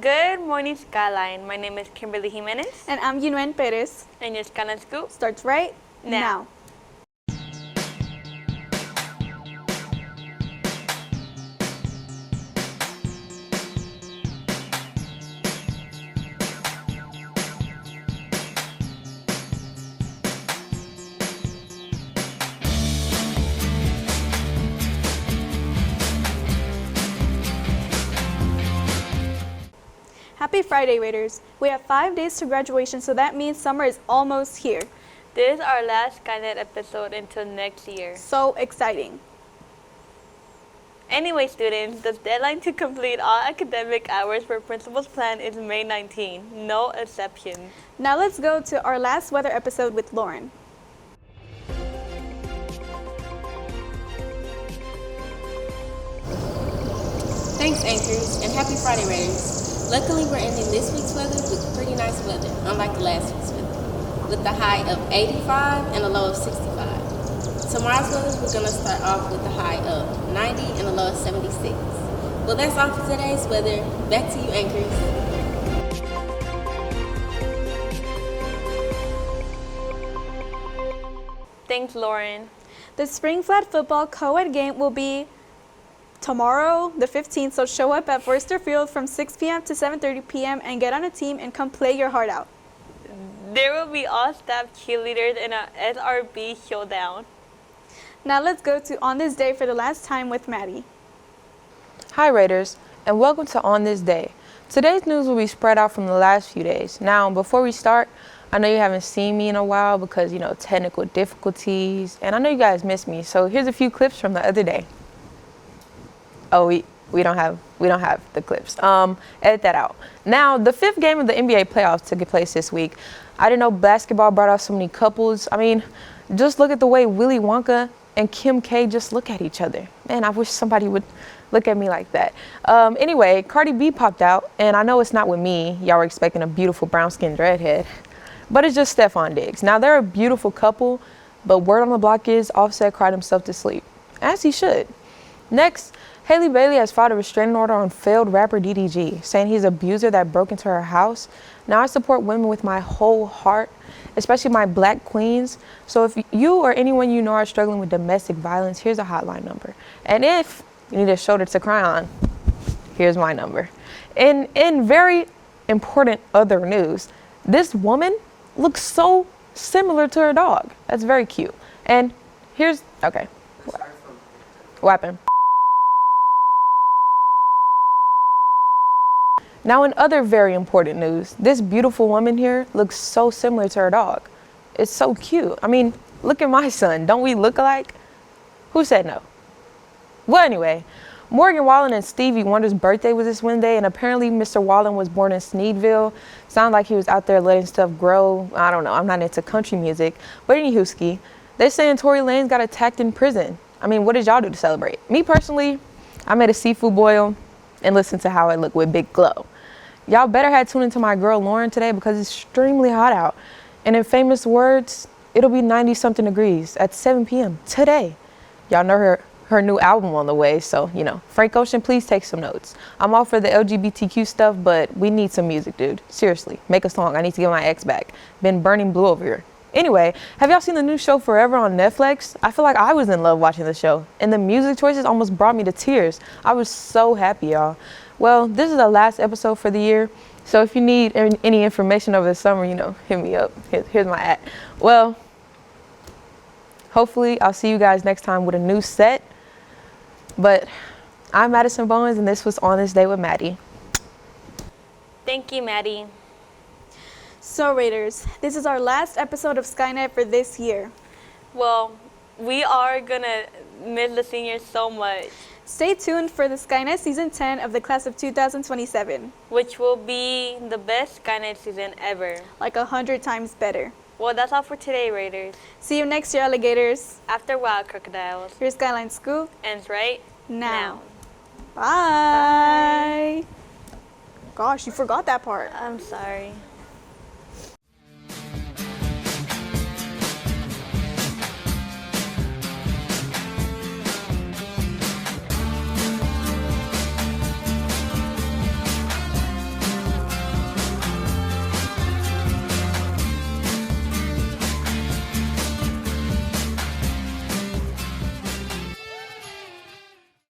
Good morning, Skyline. My name is Kimberly Jimenez. And I'm Yunuen Perez. And your Skyline Scoop Starts right now. Happy Friday, Raiders. We have 5 days to graduation, so that means summer is almost here. This is our last Skynet episode until next year. So exciting. Anyway, students, the deadline to complete all academic hours for Principal's Plan is May 19. No exceptions. Now let's go to our last weather episode with Lauren. Thanks, anchors, and happy Friday, Raiders. Luckily, we're ending this week's weather with pretty nice weather, unlike the last week's weather, with a high of 85 and a low of 65. Tomorrow's weather, we're going to start off with a high of 90 and a low of 76. Well, that's all for today's weather. Back to you, anchors. Thanks, Lauren. The spring flag football co-ed game will be tomorrow, the 15th, so show up at Forster Field from 6 p.m. to 7:30 p.m. and get on a team and come play your heart out. There will be all staff cheerleaders in a SRB showdown. Now let's go to On This Day for the last time with Maddie. Hi Raiders, and welcome to On This Day. Today's news will be spread out from the last few days. Now, before we start, I know you haven't seen me in a while because, technical difficulties, and I know you guys miss me, so here's a few clips from the other day. Oh, we don't have the clips. Edit that out. Now, the 5th game of the NBA playoffs took place this week. I didn't know basketball brought out so many couples. I mean, just look at the way Willy Wonka and Kim K just look at each other. Man, I wish somebody would look at me like that. Anyway, Cardi B popped out, and I know it's not with me. Y'all were expecting a beautiful brown-skinned redhead, but it's just Stephon Diggs. Now, they're a beautiful couple, but word on the block is Offset cried himself to sleep, as he should. Next, Haley Bailey has filed a restraining order on failed rapper DDG, saying he's an abuser that broke into her house. Now, I support women with my whole heart, especially my black queens. So if you or anyone you know are struggling with domestic violence, here's a hotline number. And if you need a shoulder to cry on, here's my number. In very important other news, this woman looks so similar to her dog. That's very cute. And here's, okay, what happened? Now, in other very important news, this beautiful woman here looks so similar to her dog. It's so cute. I mean, look at my son. Don't we look alike? Who said no? Well, anyway, Morgan Wallen and Stevie Wonder's birthday was this Wednesday, and apparently Mr. Wallen was born in Sneedville. Sounded like he was out there letting stuff grow. I don't know. I'm not into country music. But anywho, they're saying Tory Lanez got attacked in prison. I mean, what did y'all do to celebrate? Me personally, I made a seafood boil and listened to How I Look with Big Glow. Y'all better have tuned into my girl Lauren today because it's extremely hot out. And in famous words, it'll be 90-something degrees at 7 p.m. today. Y'all know her new album on the way, so, Frank Ocean, please take some notes. I'm all for the LGBTQ stuff, but we need some music, dude. Seriously, make a song. I need to get my ex back. Been burning blue over here. Anyway, have y'all seen the new show Forever on Netflix? I feel like I was in love watching the show, and the music choices almost brought me to tears. I was so happy, y'all. Well, this is the last episode for the year, so if you need any information over the summer, hit me up. Here's my at. Well, hopefully I'll see you guys next time with a new set, but I'm Madison Bowens, and this was On This Day with Maddie. Thank you, Maddie. So, Raiders, this is our last episode of Skynet for this year. Well, we are gonna miss the seniors so much. Stay tuned for the Skynet Season 10 of the class of 2027. Which will be the best Skynet season ever. Like 100 times better. Well, that's all for today, Raiders. See you next year, alligators. After Wild Crocodiles. Your Skyline Scoop ends right now. Bye. Gosh, you forgot that part. I'm sorry.